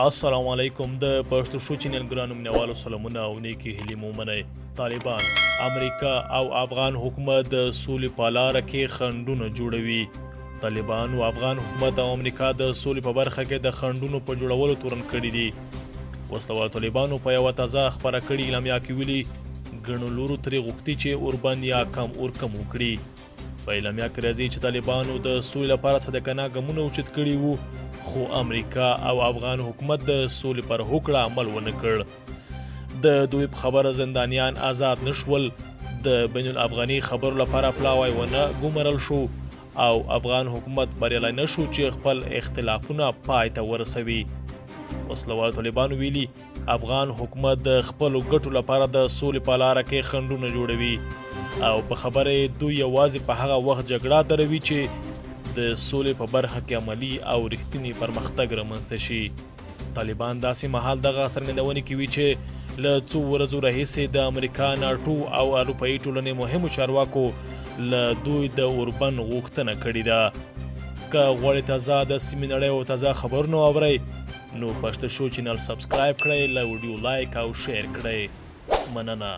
السلام علیکم د پښتو شو چینل ګرانو مینوالو سلامونه او نیکی هیلې مو منئ. طالبان امریکا او افغان حکومت د سولې په لاره کې خنډونه جوړوي. طالبان او افغان حکومت او امریکا د سولې په برخه کې د خنډونو په جوړولو تورن کړي دي. وسلوال طالبانو په یوه تازه خپره کړې اعلامیه کې ویلي ګڼو لورو ترې غوښتي چې اوربند یا کم اورکم وکړي. په اعلامیه کې راځي چې طالبانو د سولې لپاره صادقانه ګامونه اوچت کړي وو، خو امریکا او افغان حکومت د سولې پر هوکړه عمل ونه کړ. د دوی په خبره زندانیان آزاد نشول، د بین الافغاني خبرو لپاره پلاوی ونه ګومرل شو او افغان حکومت بریالی نشو چې خپل اختلافونه پای ته ورسوي. وسلوال طالبانو ویلي افغان حکومت د خپلو ګټو لپاره د سولې په لاره کې خنډونه جوړوي او په خبره دوی یوازې په هغه وخت جګړه دروي چې د سولې په برخه کې عملي او رښتینی پرمختګ رامنځته شي. طالبان داسې مهال دغه څرګندونې کوي چې له څو ورځو راهیسې د امریکا، ناټو او اروپایي ټولنې مهمو چارواکو له دوی د اوربند غوښتنه کړې ده. که غواړئ تازه د سیمې نړۍ او تازه خبرونه واورئ نو پښتو شو چینل سبسکرایب کړئ، له ویډیو لایک او شیر کړئ. مننه.